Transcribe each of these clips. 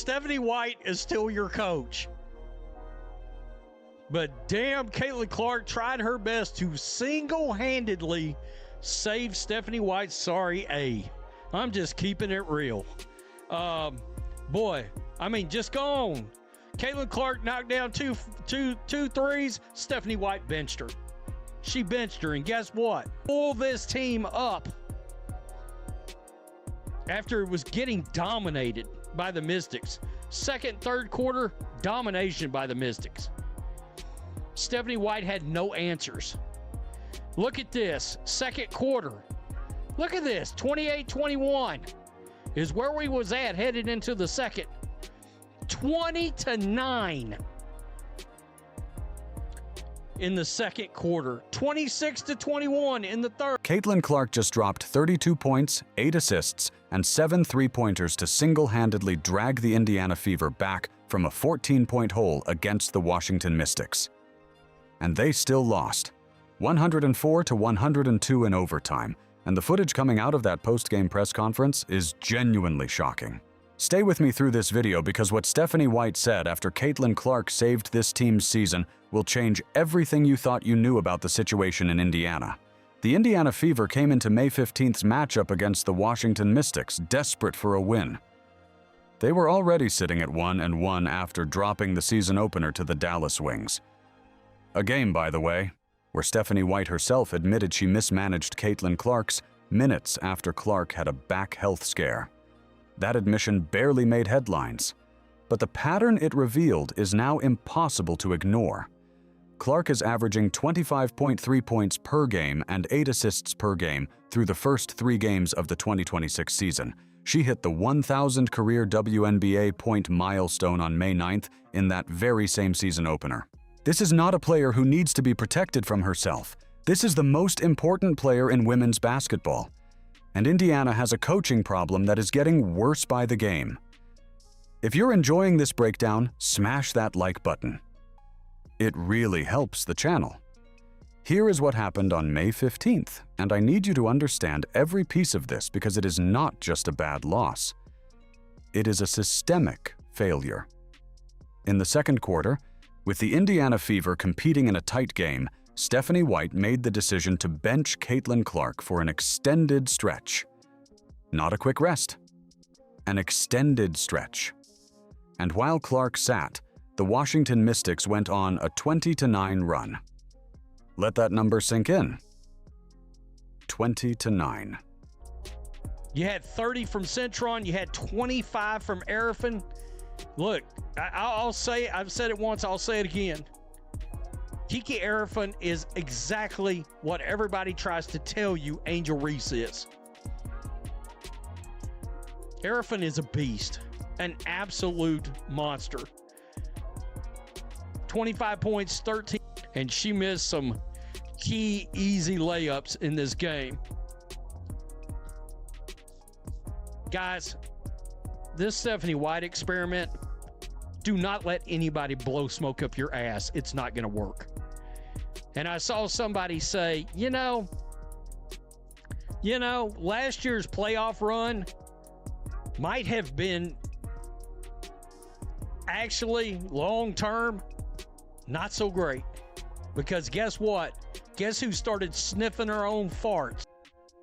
Stephanie White is still your coach. But damn, Caitlin Clark tried her best to single-handedly save Stephanie White's sorry A. I'm just keeping it real. Boy, I mean, just go on. Caitlin Clark knocked down two threes. Stephanie White benched her. She benched her, and guess what? Pull this team up after it was getting dominated by the Mystics. Second, third quarter, domination by the Mystics. Stephanie White had no answers. Look at this. Second quarter. Look at this. 28-21 is where we was at headed into the second. 20-9 in the second quarter. 26-21 in the third. Caitlin Clark just dropped 32 points, 8 assists, and 7 three-pointers to single-handedly drag the Indiana Fever back from a 14-point hole against the Washington Mystics. And they still lost, 104-102 in overtime, and the footage coming out of that post-game press conference is genuinely shocking. Stay with me through this video because what Stephanie White said after Caitlin Clark saved this team's season will change everything you thought you knew about the situation in Indiana. The Indiana Fever came into May 15th's matchup against the Washington Mystics desperate for a win. They were already sitting at 1-1 after dropping the season opener to the Dallas Wings. A game, by the way, where Stephanie White herself admitted she mismanaged Caitlin Clark's minutes after Clark had a back health scare. That admission barely made headlines, but the pattern it revealed is now impossible to ignore. Clark is averaging 25.3 points per game and 8 assists per game through the first 3 games of the 2026 season. She hit the 1,000 career WNBA point milestone on May 9th in that very same season opener. This is not a player who needs to be protected from herself. This is the most important player in women's basketball. And Indiana has a coaching problem that is getting worse by the game. If you're enjoying this breakdown, smash that like button. It really helps the channel. Here is what happened on May 15th, and I need you to understand every piece of this because it is not just a bad loss. It is a systemic failure. In the second quarter, with the Indiana Fever competing in a tight game, Stephanie White made the decision to bench Caitlin Clark for an extended stretch. Not a quick rest. An extended stretch. And while Clark sat, the Washington Mystics went on a 20-9 run. Let that number sink in. 20-9. You had 30 from Centron. You had 25 from Arifin. Look, I'll say, I've said it once, I'll say it again. Kiki Arifin is exactly what everybody tries to tell you Angel Reese is. Arifin is a beast, an absolute monster. 25 points, 13, and she missed some key easy layups in this game. Guys, this Stephanie White experiment, do not let anybody blow smoke up your ass. It's not going to work. And I saw somebody say, you know, last year's playoff run might have been actually long-term not so great. Because guess what? Guess who started sniffing her own farts?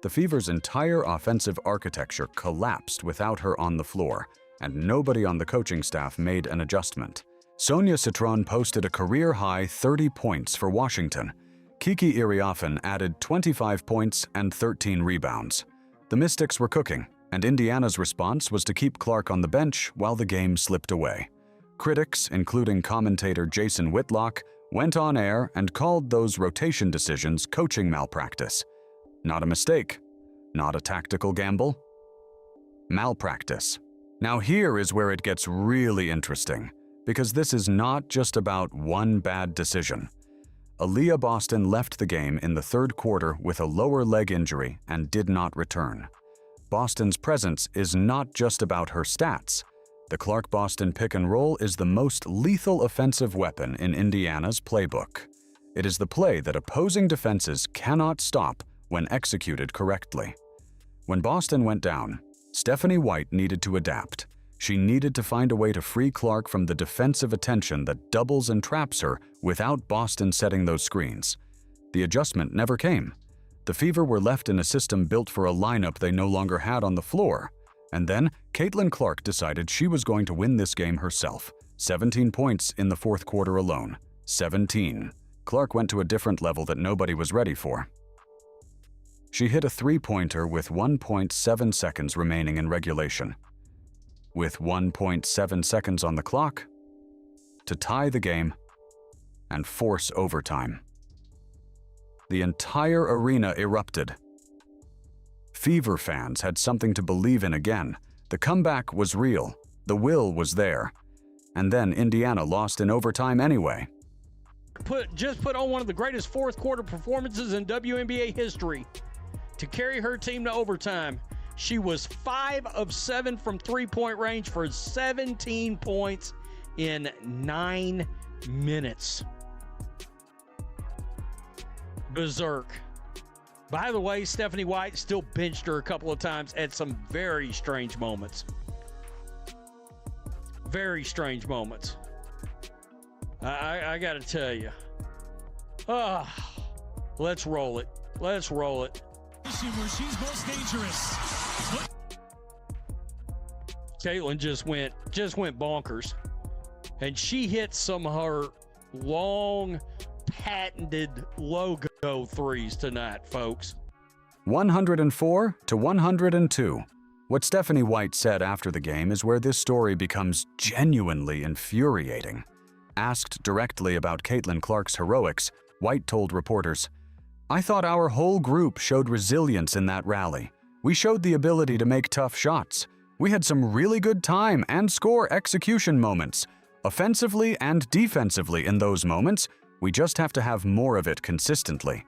The Fever's entire offensive architecture collapsed without her on the floor, and nobody on the coaching staff made an adjustment. Sonia Citron posted a career-high 30 points for Washington. Kiki Iriafen added 25 points and 13 rebounds. The Mystics were cooking, and Indiana's response was to keep Clark on the bench while the game slipped away. Critics, including commentator Jason Whitlock, went on air and called those rotation decisions coaching malpractice. Not a mistake, not a tactical gamble. Malpractice. Now here is where it gets really interesting, because this is not just about one bad decision. Aaliyah Boston left the game in the third quarter with a lower leg injury and did not return. Boston's presence is not just about her stats. The Clark-Boston pick and roll is the most lethal offensive weapon in Indiana's playbook. It is the play that opposing defenses cannot stop when executed correctly. When Boston went down, Stephanie White needed to adapt. She needed to find a way to free Clark from the defensive attention that doubles and traps her without Boston setting those screens. The adjustment never came. The Fever were left in a system built for a lineup they no longer had on the floor. And then, Caitlin Clark decided she was going to win this game herself. 17 points in the fourth quarter alone. 17. Clark went to a different level that nobody was ready for. She hit a three-pointer with 1.7 seconds remaining in regulation. With 1.7 seconds on the clock, to tie the game and force overtime. The entire arena erupted. Fever fans had something to believe in again. The comeback was real. The will was there. And then Indiana lost in overtime anyway. Just put on one of the greatest fourth quarter performances in WNBA history to carry her team to overtime. She was 5 of 7 from three-point range for 17 points in 9 minutes. Berserk. By the way, Stephanie White still benched her a couple of times at some very strange moments. Very strange moments. I gotta tell you. Let's roll it. Let's roll it. Where she's most dangerous. Caitlin just went bonkers. And she hit some of her long, patented logo threes tonight, folks. 104 to 102. What Stephanie White said after the game is where this story becomes genuinely infuriating. Asked directly about Caitlin Clark's heroics, White told reporters, "I thought our whole group showed resilience in that rally. We showed the ability to make tough shots. We had some really good time and score execution moments. Offensively and defensively in those moments, we just have to have more of it consistently."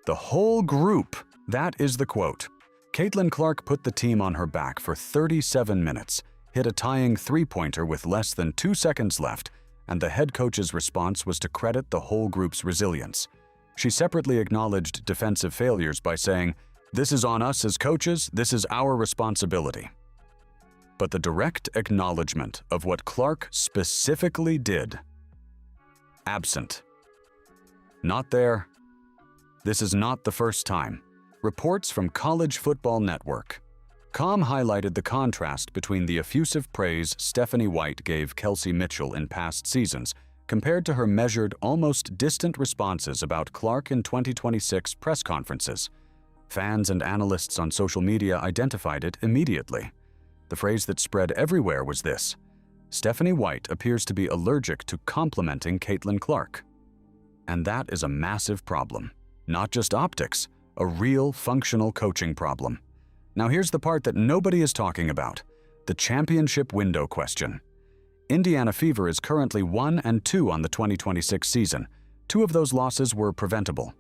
The whole group, that is the quote. Caitlin Clark put the team on her back for 37 minutes, hit a tying three-pointer with less than 2 seconds left, and the head coach's response was to credit the whole group's resilience. She separately acknowledged defensive failures by saying, "This is on us as coaches, this is our responsibility." But the direct acknowledgement of what Clark specifically did, absent. Not there. This is not the first time. Reports from College Football Network. Com highlighted the contrast between the effusive praise Stephanie White gave Kelsey Mitchell in past seasons compared to her measured, almost distant responses about Clark in 2026 press conferences. Fans and analysts on social media identified it immediately. The phrase that spread everywhere was this: Stephanie White appears to be allergic to complimenting Caitlin Clark. And that is a massive problem. Not just optics, a real functional coaching problem. Now here's the part that nobody is talking about, the championship window question. Indiana Fever is currently 1-2 on the 2026 season. 2 of those losses were preventable.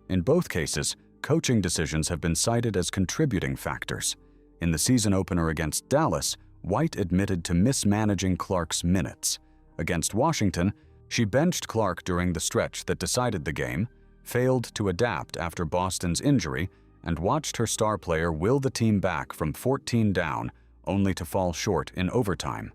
In both cases, coaching decisions have been cited as contributing factors. In the season opener against Dallas, White admitted to mismanaging Clark's minutes. Against Washington, she benched Clark during the stretch that decided the game, failed to adapt after Boston's injury, and watched her star player will the team back from 14 down, only to fall short in overtime.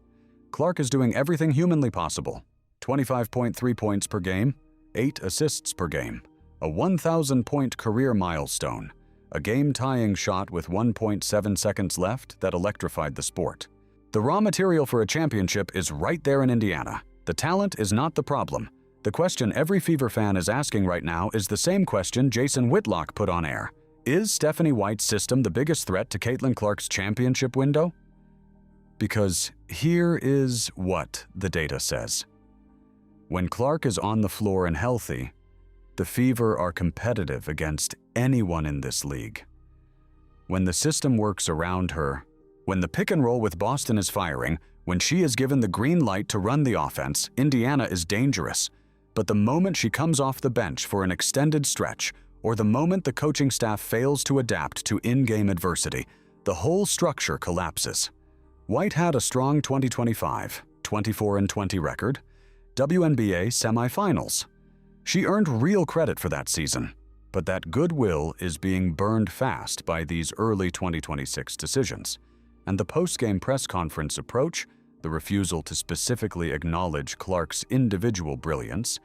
Clark is doing everything humanly possible. 25.3 points per game, 8 assists per game, a 1,000-point career milestone, a game-tying shot with 1.7 seconds left that electrified the sport. The raw material for a championship is right there in Indiana. The talent is not the problem. The question every Fever fan is asking right now is the same question Jason Whitlock put on air. Is Stephanie White's system the biggest threat to Caitlin Clark's championship window? Because here is what the data says. When Clark is on the floor and healthy, the Fever are competitive against anyone in this league. When the system works around her, when the pick and roll with Boston is firing, when she is given the green light to run the offense, Indiana is dangerous. But the moment she comes off the bench for an extended stretch, or the moment the coaching staff fails to adapt to in-game adversity, the whole structure collapses. White had a strong 2025, 24-20 record, WNBA semifinals. She earned real credit for that season, but that goodwill is being burned fast by these early 2026 decisions. and the post-game press conference approach, the refusal to specifically acknowledge Clark's individual brilliance,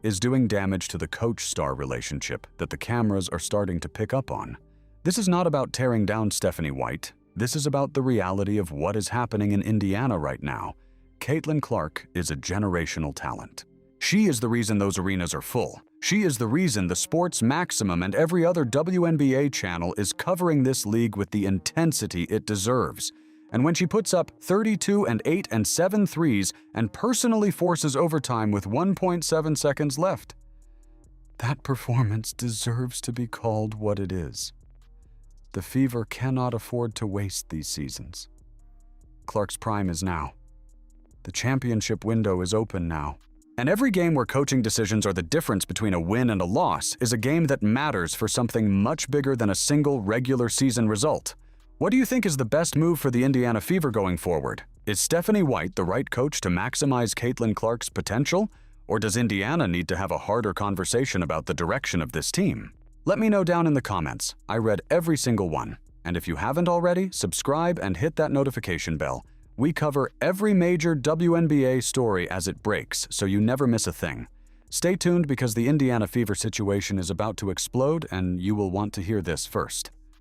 is doing damage to the coach-star relationship that the cameras are starting to pick up on. This is not about tearing down Stephanie White. This is about the reality of what is happening in Indiana right now. Caitlin Clark is a generational talent. She is the reason those arenas are full. She is the reason the Sports Maximum and every other WNBA channel is covering this league with the intensity it deserves. And when she puts up 32 and 8 and 7 threes and personally forces overtime with 1.7 seconds left, that performance deserves to be called what it is. The Fever cannot afford to waste these seasons. Clark's prime is now. The championship window is open now. And every game where coaching decisions are the difference between a win and a loss is a game that matters for something much bigger than a single regular season result. What do you think is the best move for the Indiana Fever going forward? Is Stephanie White the right coach to maximize Caitlin Clark's potential? Or does Indiana need to have a harder conversation about the direction of this team? Let me know down in the comments. I read every single one. And if you haven't already, subscribe and hit that notification bell. We cover every major WNBA story as it breaks, so you never miss a thing. Stay tuned because the Indiana Fever situation is about to explode and you will want to hear this first.